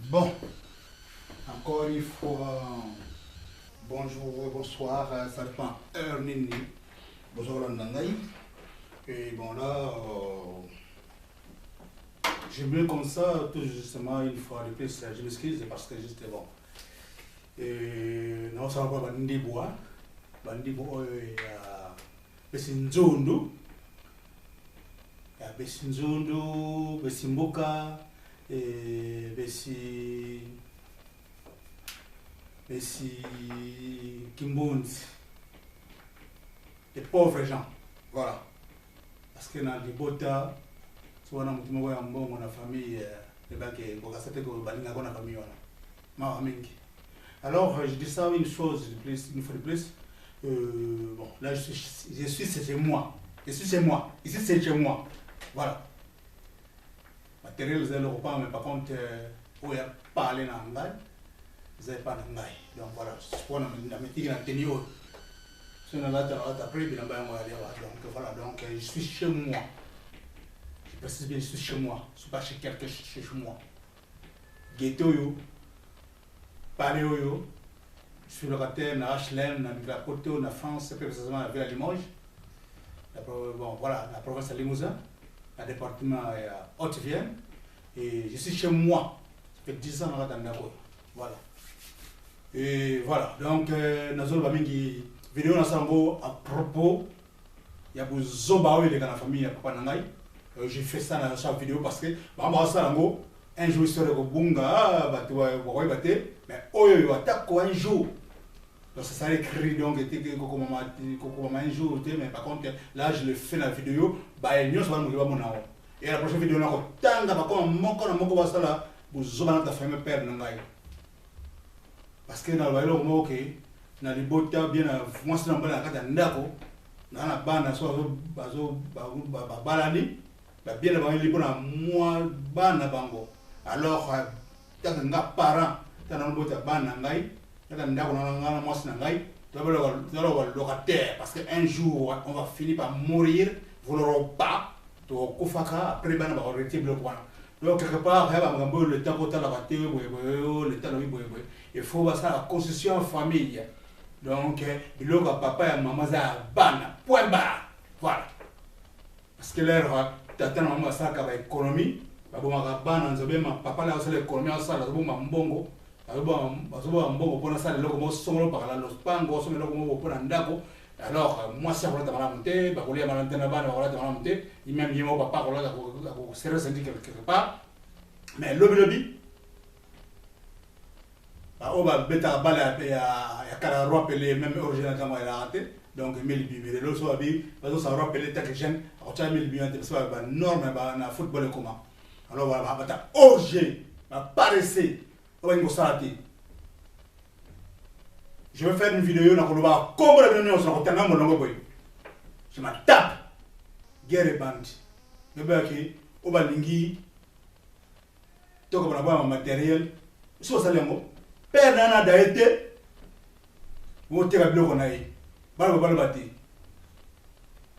Bon, encore une fois, bonjour, bonsoir, ça dépend, heure nini, bonjour Landangaï. Et bon là, j'ai mieux comme ça, tout justement, une fois de plus, je m'excuse parce que juste bon. Et non, ça va pas bandi bois, Besinzundu, Besinzundu, Besimboka, et Bessi Kimbunzi, les pauvres gens, voilà. Parce que dans les Bota, souvent dans la famille, les gens qui ont la famille, ma famille. Alors, je dis ça une chose de plus, une fois de plus. Bon, là, je suis chez moi. Je suis chez moi. Ici, c'est chez moi. Voilà. Matériel, vous avez le repas, mais par contre, où il y a parlé dans l'anglais, vous n'avez pas d'anglais. Donc voilà, je suis dans la métier dans le tenio. Donc voilà, donc je suis chez moi. Je précise bien, je suis chez moi. Je ne suis pas chez quelqu'un, je suis chez moi. Ghetto, yo. Paris, yo. Je suis locataire dans HLM, dans la Côte, en France, plus précisément à la ville de Limoges. Bon, voilà, la province de Limousin, le département à Haute-Vienne. Et je suis chez moi. Ça fait 10 ans dans la voilà. Et voilà, donc, nous avons une vidéo à propos. Il y a des zobaoué dans la famille à Papa Nangaï. J'ai fait ça dans chaque vidéo parce que, un jour, il serait au Bunga, mais il attaque un jour. Donc ça s'est écrit donc un jour, mais par contre là je le fais dans la vidéo, et la prochaine vidéo là, tant que parce que dans le mot que dans les bottes bien moi c'est dans la carte ndako dans la bande soit balani bien avant il pour moi bana bango alors tant que nga parent dans le botte bana ngai locataire parce qu'un jour on va finir par mourir, vous n'aurez pas, après donc quelque part, le temps il faut passer la construction en famille. Donc, il y a papa et maman point barre. Voilà. Parce que l'air, t'attends maman ça comme économie, papa là aussi l'économie en salle, bongo. Alors, moi, si je vais monter, même papa, quelque part. Mais lobby, on va mettre à balle et à rappeler même originalement il a raté. Donc, il y a l'autre ça rappelle les jeunes, on a mis le norme dans le football comment. Alors, on va mettre origine, apparaître. Je vais faire une vidéo dans le bas. Comment la vidéo sur le terrain, je me tape. Guerre et bande. Je vais qui au balingi. Donc on va avoir un matériel. Si vous savez moi, père nana d'aété. Vous êtes à bloc on a eu. Vous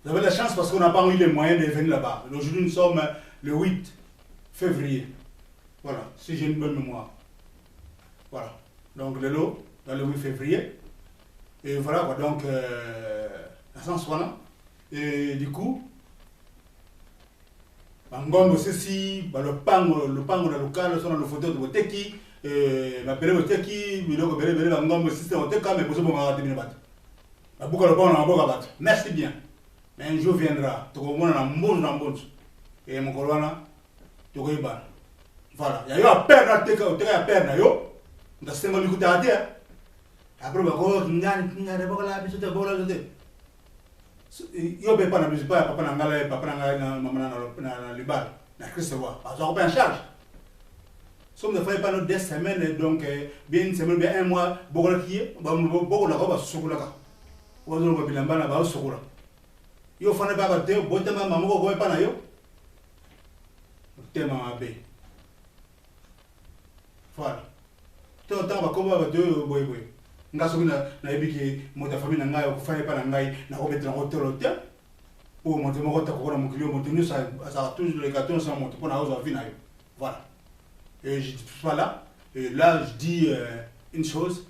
avez la chance parce qu'on n'a pas eu les moyens de venir là-bas. Aujourd'hui nous sommes le 8 février. Voilà, si j'ai une bonne mémoire. Voilà. Donc le lot. Dans le 8 février. Et voilà quoi, donc, à sens voilà. Et du coup, Ngombo ceci, le pango dans le local, sur le photo de Boteki, ma belle Boteki, Miloko Belle, Ngombo système, Oteka, mais pour ce moment, on va la boucle le bon en battre. Merci bien. Mais un jour viendra, tu comprends, on a un bon. Et mon colonna, tu comprends. Voilà, il y a eu à perdre, tu as à perdre, on a ce que tu as dit. Après, il y a des pas de musique, papa n'a pas le bar, n'a que se voir. Parce qu'on en charge. Somme de fois, pas nos 10 semaines, donc bien une semaine, bien un mois, beaucoup de qui, beaucoup de robe à Sokoulaka. Ou à l'autre, il y a un Sokoula. Il faut faire un peu de temps, il maman, pas naïo. Thème à B. Voilà. Tant que comment va deux boy. Ngasoguna na ebiki mota famille ngai ko fane pa ngai na ko mettre en hôtel pour monter mon rota ko na mon client monter nous ça toujours les cartons sans monter pour na ozo vina yo voilà et je suis pas là Et là, je dis une chose.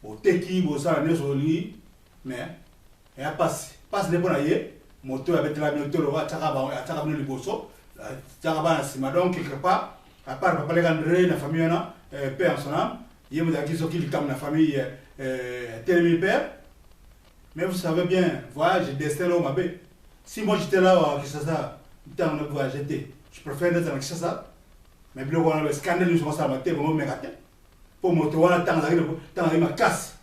Au teki, au salon, au lit, mais il y a passe les bons aïeux. Moto avec la moto, le roi, Tchakaba, le bosso, Tchakaba, donc quelque part, à part papa les la famille, père en son âme, il y a des gens qui comme la famille, tel père. Mais vous savez bien, voyage, destin là, ma bête. Si moi j'étais là, que ça, tant on a voyagé, je préfère être avec ça. Mais bien, on a le scandale, nous sommes ça, ma tête, on me met pour moto, on a tant d'arriver ma casse.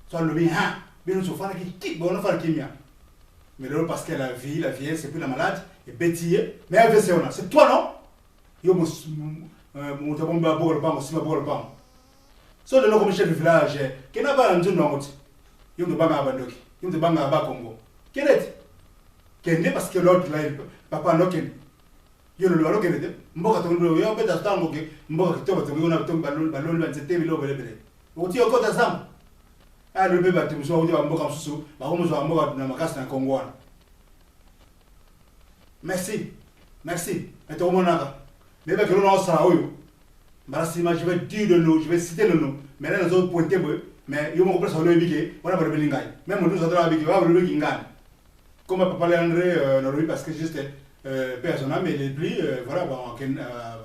Soit le bien, bien nous sommes qui, bon, on a fait le kimia. Mais là, parce que la vie, c'est plus la malade, et bêtillé. Mais c'est toi, non? Yo, mon tabon va boire le pain, aussi va boire le pain. So, de l'autre chef du village, qui n'a pas un jour dans yo ne banga abandoki, yo ne banga aba Congo. Quel est? Quel est parce que l'autre là, papa no ken. Yo le loi quel est? Mboka tongo yo beta tango ke mboka kitoba tongo na tongo balon ba nzete bilo belebele. Oti okota sam. Ah le bébé tu so oti ba mboka msusu, ba ko mzo mboka na makasi na Congo wana. Merci. Merci. Et tout le monde a. Mais avec le nom ça oyo. Marasima je vais dire le nom, je vais citer le nom. Mais là les autres pointer mais yo mo ko sur le biké, on a pas de belingai. Même nous autres avec va le biké ngan. Comme papa André Norui parce que juste personnel mais les plus voilà bon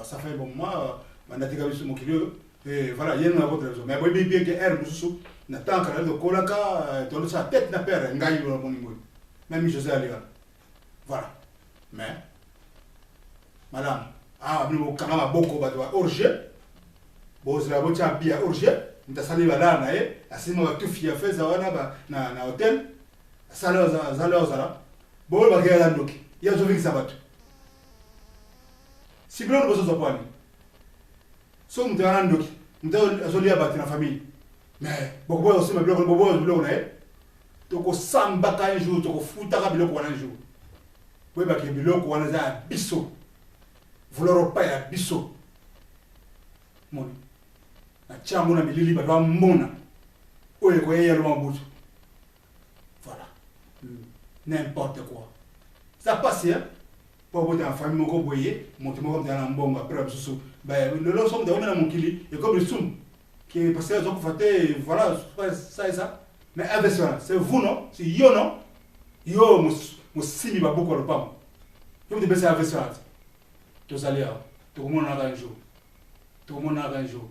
ça fait bon moi mandatika biso mokilio et voilà yena na votre raison. Mais boy bien que air mususu na tanka de kolaka to sa tête na père ngai yo mo ningo. Même José Aliga. Voilà. Mais madame nous kama boko batwa orge bozo la bocha bia orge ntasali bala na ye asima batufi ya feza wana ba na hotel sala zala bo ba kaya ndoki ya zo vingi sabatu si blo bozo zopani so mtana ndoki mtana azoli abati na famille mais boko bozo sima blo bozo na ye to ko samba ka un jour to ko futa ka blo ko na un jour we ba ke blo ko na za biso vouloir pas ya biso mon na chango na milili ba do mona oye ko yelo mabutu voilà n'importe quoi ça passe hein pour boter en famille moko boyer monter moko dans mbongo après biso ba le lo somme de on na mokili et comme le soum qui est passé donc faté voilà ça et ça mais avec ça c'est vous non c'est yo non yo mo simi ba boko le pam yo de baisser avec ça to salia to mona un jour to mona un jour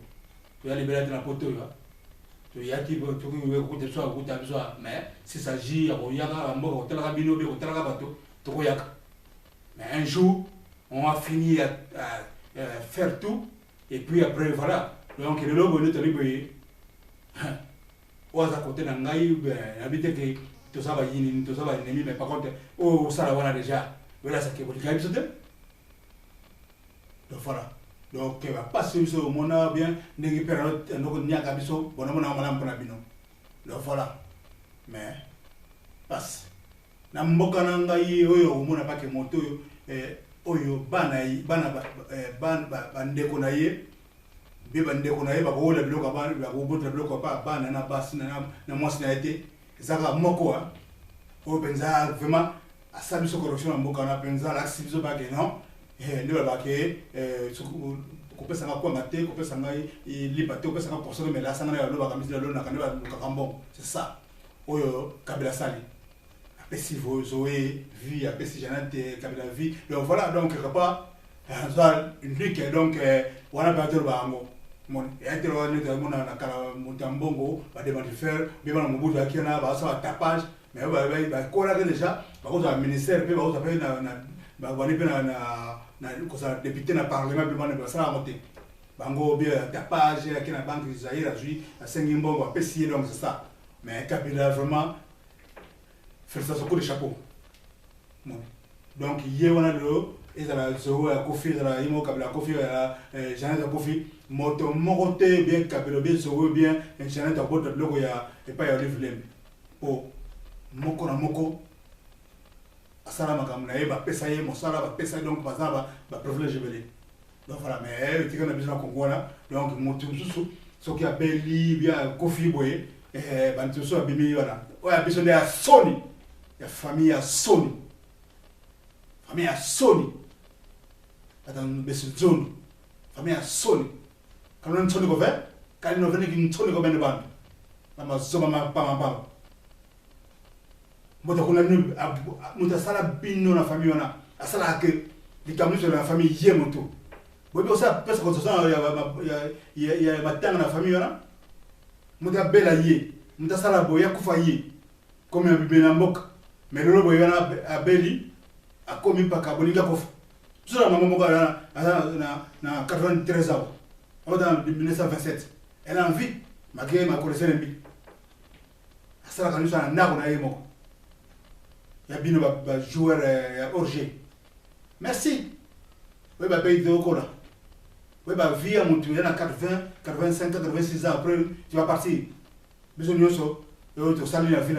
to ya libérer na poto yo to ya ki to ko de so ko ta so mais si s'agit ya ko ya ka mbo ko tela ka bino be ko tela ka bato to ko ya mais un jour on va finir à faire tout et puis après voilà donc le logo ne te libérer oza côté na ngai habite que to ça va yini to ça va ennemi mais par contre oh ça la voilà déjà voilà ça que vous dites donc voilà donc va passer sur mon bien n'engi période ndoko nyaka biso bona mona mala mpona bino donc voilà mais passe na mboka na ngai oyo mona pa ke moto oyo bana ndeko na ye be bandeko na ye ba ko la biloko ba ko bota biloko pa bana na basi na mwasi na été ezaka moko a o penza vraiment asa biso corruption na mboka na penza la sibiso ba ke non ndio ba ke ko pesa ngako ngate ko pesa ngai liberté ko pesa ngako portion mais la sanga na lo ba kamisi lo na kaneba lukakambo c'est ça oyo kabila sali apesi zoé vie apesi janate kabila vie donc voilà donc quelque part ça unique donc wana ba tero ba ngo mon et on est mon na kala mutambongo ba demander faire bien na mobutu akina ba ça tapage mais ba ko la déjà ba ko za ministère pe ba ko za pe na ba wani pe na ko sa député na parlement pe ba ça monter bango bien tapage akina banque Zaire azui a sengimbongo a pesier donc c'est ça mais Kabila vraiment faire ça sur le chapeau donc hier on a le et ça la zo a kofi la imo Kabila kofi la Janet a kofi moto moroté bien Kabila bien zo bien Janet a bote bloco ya et pas ya livre po moko na moko asala makamna e ba pesa ye mosala ba pesa donc bazaba ba privilège belé donc voilà mais tu connais besoin Congo là donc moto susu so qui a beli bien kofi boye bantu so abimi wana oya biso de a soni ya famille ya soni famille ya soni atan besu zone famille ya soni quand on sonne go fait quand on vient qui sonne go ben ban ma zoma ma pam mota kuna nu muta sala binno na famille ona asala que les camus de la famille yemoto bobo ça parce que ça ya matanga na famille ona muta bela ye muta sala boya kufa ye comme un bébé na mbok mais lolo boya na abeli a commis pas kabolinga kofa tout ça maman moka na 93 ans en 1927 elle a envie malgré ma connaissance de vie asala kanu sana ndako na yemo ya bino ba joueur ya orger merci oui bah paye de cola oui bah vie à mon tour il y en a 80 85 86 ans après tu vas partir besoin de ça tu salues la vie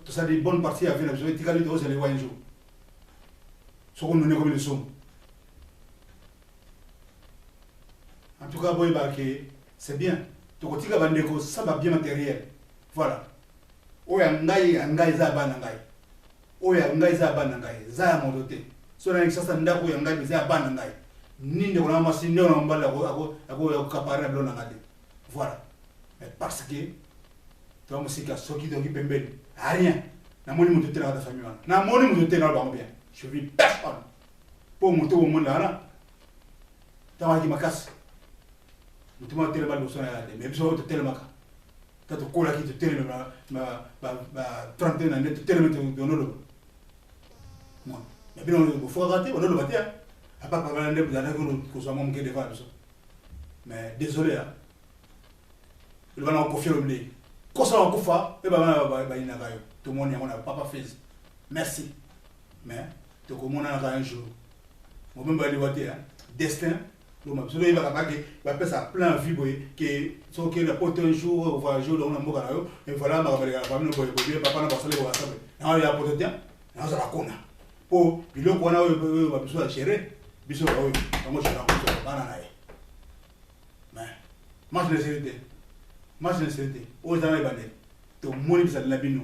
tu salues bonne partie à vie tu calmes de les voir un jour ce qu'on nous est comme le son en tout cas boy bah c'est bien tu continues à vendre ça va bien matériel voilà oya ngai za bana ngai oya ngai za bana ngai za modote so na sasa ndako ya ngai za bana ngai ninde ona masi ndio na mbala ako kapara blo na ngade voilà mais parce que toi musika soki doki pembeni rien na moni mutu tena da famille na moni mutu tena ba bien je vis personne pour mutu au monde là tawa ki makas mutu ma tele ba do sona ya mais biso to tele maka tato kola ki to tele ba trentaine na net tele to donolo moi mais bien on faut rater on le bater à pas parler de la que soit mon devant mais désolé hein il va nous confier le blé quand ça va kufa et ba ina gayo tout le monde y a papa fait merci mais to comme on a un jour moi même ba li bater hein destin le même celui va pas que va faire ça plein vie boy que so que le pote un jour va jour dans un mot garayo et voilà ma va la famille boy papa na passer le wa ça non il y a pote tiens non ça va kona po biloko wana oyo ba biso ya gérer biso oyo bango chéra ko bana na ye mais moi je ne sais pas o zana ibane to moni bisa la bino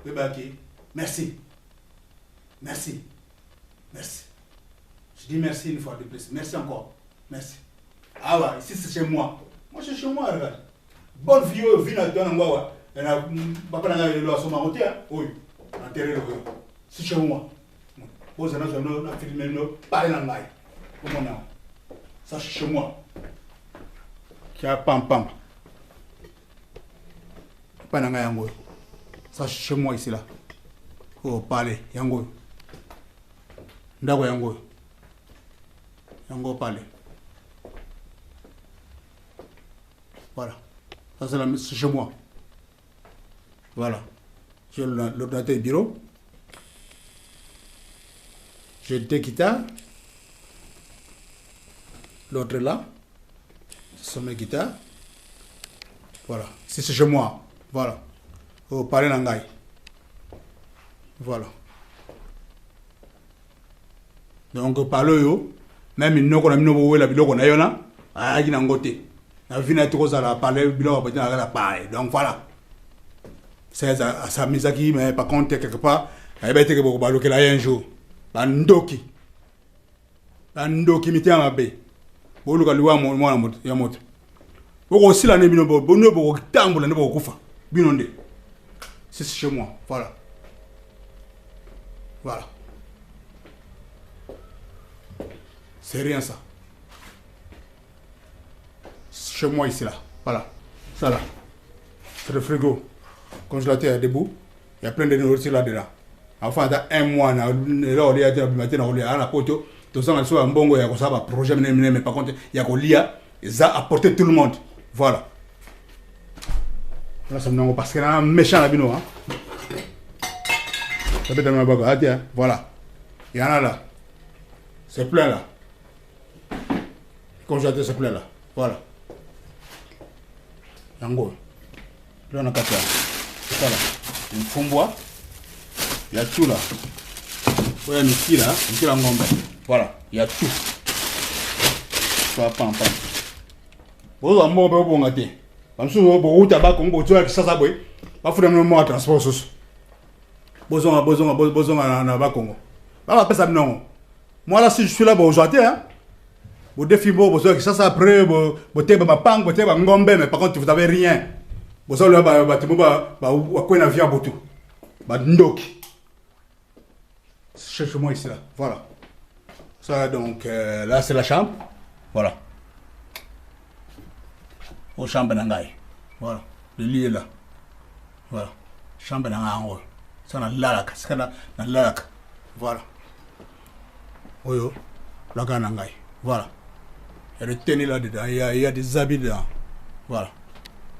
we ba ke merci je dis merci une fois de plus merci encore merci ah ouais ici c'est chez moi c'est chez moi regarde bonne vie vie na dona ngwa na papa na ngalo lo asoma moté oyo enterrer le c'est chez moi aux annonces na filmer no parler en live comment non ça chez moi qui a pam pas na yango ça chez moi ici là oh parler yango ndako yango parler voilà ça c'est chez moi voilà j'ai l'ordinateur bureau. J'ai deux guitares. L'autre là. Ce sont mes guitares. Voilà. C'est chez moi. Voilà. Au Palais Nangai. Voilà. Donc, parle yo. Même si nous avons la biloko na yona. Ah, qui n'a ngoté. La vie n'a pas à la parler. Biloko à la parler. Donc, voilà. C'est ça mise qui, mais par contre, quelque part, il y a des gens qui ont un jour. Bandoki mitia mabe bolu ka liwa mwana moto ya moto boko sila ne bino bono boko tambola ne boko kufa bino nde c'est chez moi voilà c'est rien ça chez moi ici là voilà ça là c'est le frigo congélateur debout il y a plein de nourriture là dedans. Enfin, dans un mois, là, on est à la poto, tout ça, on a un bon projet, mais par contre, il y a l'IA, ça a apporté tout le monde. Voilà. Là, ça me parce qu'il y a un méchant là, bino. Ça peut être un bagage. Voilà. Il y en a là. C'est plein là. Congélateur, c'est plein là. Voilà. Yango. Là, on a 4 là. C'est ça là. Une fombois. Il y a tout là. Il y a ici là, voilà, il y a tout. Pam. Bon, on va pas bon gâter. Comme ça, on va au tabac, on va tuer ça boy. Pas faut même moi transport sus. Besoin na ba Congo. Pas ça non. Moi là si je suis là bon aujourd'hui hein. Vos défis, ça après, vos ma pang, vos ma ngombe, mais par contre, vous n'avez rien. Vous avez un avion à bout. Cherche-moi ici, là. Voilà. Ça, donc, là, c'est la chambre. Voilà. Au chambre d'Angaï. Voilà. Le lit est là. Voilà. Chambre d'Angaï. Ça, on a l'alak. Ça, on a l'alak. Voilà. Oui, la grande Angaï. Voilà. Il y a des tennis là-dedans. Il y a des habits dedans. Voilà.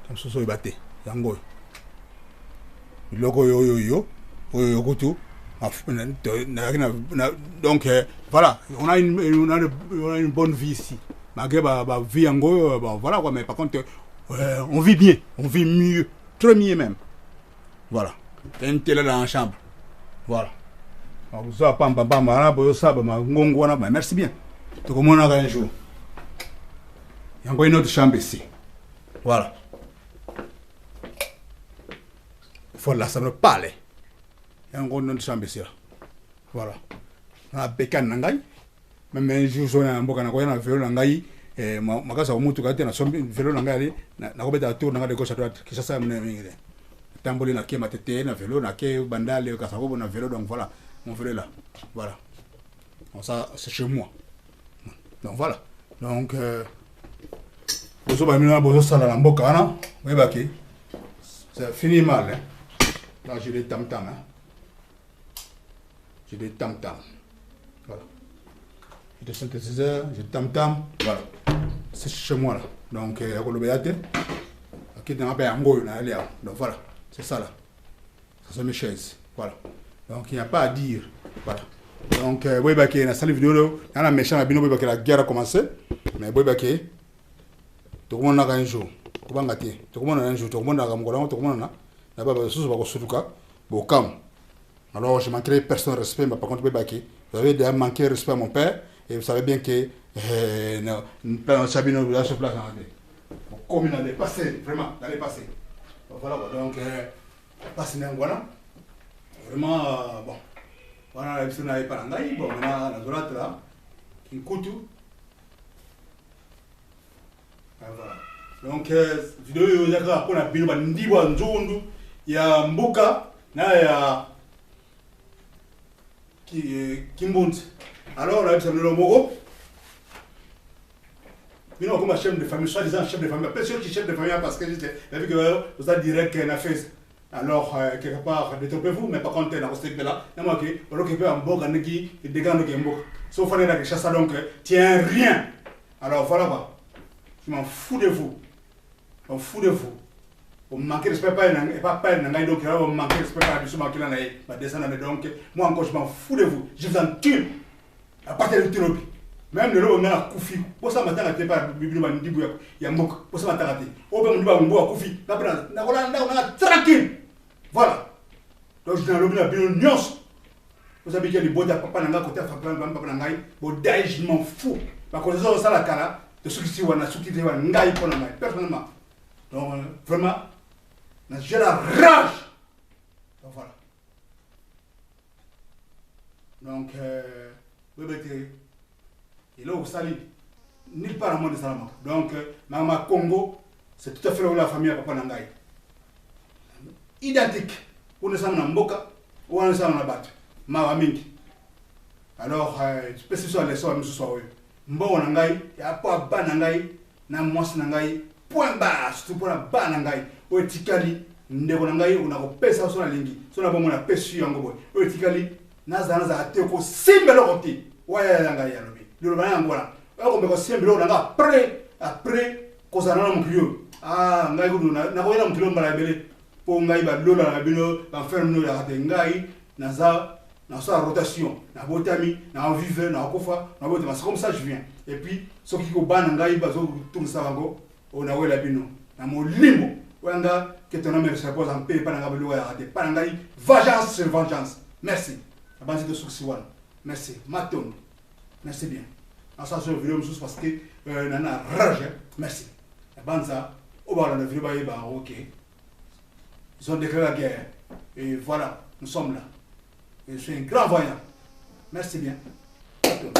Comme ça, c'est battu. Yango. Logo yo yo yo. Yo yo donc voilà, on a une bonne vie ici. Malgré ma vie en gros, bon, voilà quoi, mais par contre, on vit bien, on vit mieux, très mieux même. Voilà. Il y a une télé dans la chambre. Voilà. Merci bien. Donc, on a un jour. Il y a encore une autre chambre ici. Voilà. Il faut là, ça me parle. Il y a encore une autre chambre ici. Voilà. On a Bécan Nangaï. Même un jour, on a un vélo Nangaï. Et ma casa, on a un vélo Nangaï. On a un tour de gauche à droite. Qui ça, Tamboli na ma tête, na vélo, na bandale, Kassaro, na vélo. Donc voilà, mon vélo là. Voilà. Donc ça, c'est chez moi. Donc voilà. Donc, c'est fini mal. Hein. Là, j'ai des tam-tam. Hein. J'ai des tam-tam. Voilà. J'ai des synthétiseurs, j'ai des tam-tam. Voilà. C'est chez moi là. Donc, il y a le béate. Donc voilà. C'est ça là. Ça sont mes chaises. Voilà. Donc, il n'y a pas à dire. Voilà. Donc, oui, bah, dans cette vidéo, il y a un méchant à Bino, la guerre a commencé. Mais oui, bah, tout le monde a un jour. Tout le monde a un jour. Tout le monde a un jour. Tout le monde a un jour. Alors, je manquerai personne de respect, mais par contre, vous avez déjà manqué de respect à mon père, et vous savez bien que Sabino, là, sur place, comme il allait passer, vraiment, il allait passer. Voilà, donc, passer dans voilà. Vraiment, bon. Voilà, la personne n'avait pas l'angaï, bon, maintenant, la droite là, qui coûte. Voilà. Donc, vidéo, il y a un peu il y a Mbuka, il y a Kimbund. Alors, là, c'est le logo. Mais non, comme chef de famille, soi-disant chef de famille. Après, ceux qui chef de famille, parce que j'ai vu que vous avez direct qu'il y a fait. Alors, quelque part, détrompez-vous, mais par contre, il y a un respect là. Il y a un peu un bug, un qui dégage un bug. Sauf qu'il y a des chasses, donc, tiens rien. Alors, voilà quoi. Je m'en fous de vous. Je m'en fous de vous. Vous manquez de respect, pas donc vous manquez de respect, donc moi encore je m'en fous de vous, je vous en tue à partir de Tirobi. Même le lot on a Koufi, pour ça matin à pas il y a Mbok, pour ça matin à au même niveau on Koufi, on a tranquille. Voilà. Donc je dans le la bien vous avez dit les bois de papa nanga côté papa nangai, bon je m'en fous. Parce que ça la cara de ceux qui wana ceux qui ngai pour nangai personnellement. Donc vraiment j'ai la rage. Donc voilà. Donc, il est au Sali. Nulle part au monde de Salama. Donc, Mama Congo, c'est tout à fait la famille à Papa Nangaï. Identique. On est en Mboka, ou on est en Bat. Mama Minki. Alors, spécifiquement les soins, monsieur Soaoui. Mbo Nangaï, il n'y a pas Ba Nangaï, Namos Nangaï, point bas, surtout pour la Ba Nangaï. Oetikali ndeko nangai unakopesa sona lingi sona bomo na pesu yango boy oetikali naza ateko simbelo koti waya nangai yalobi lelo bana ngola ko mbeko simbelo nanga après kozana na mukliyo ngai kudu na ko ina mukliyo mbala bele po ngai ba lola na bino ba faire no ya te ngai naza na sa rotation na botami na vive na kofa na botama c'est comme ça je viens et puis ce qui ko bana ngai bazo tout ça bango ona wela bino na molimo Wanga, que ton homme se repose en paix, pas dans la vengeance sur vengeance. Merci. La bande de Souksiwan. Merci. Maton. Merci bien. En ça, je vais vous parce que nana rage. Merci. La bande ça, au bas de la ok. Ils ont déclaré la guerre. Et voilà, nous sommes là. Et je suis un grand voyant. Merci bien. Maton.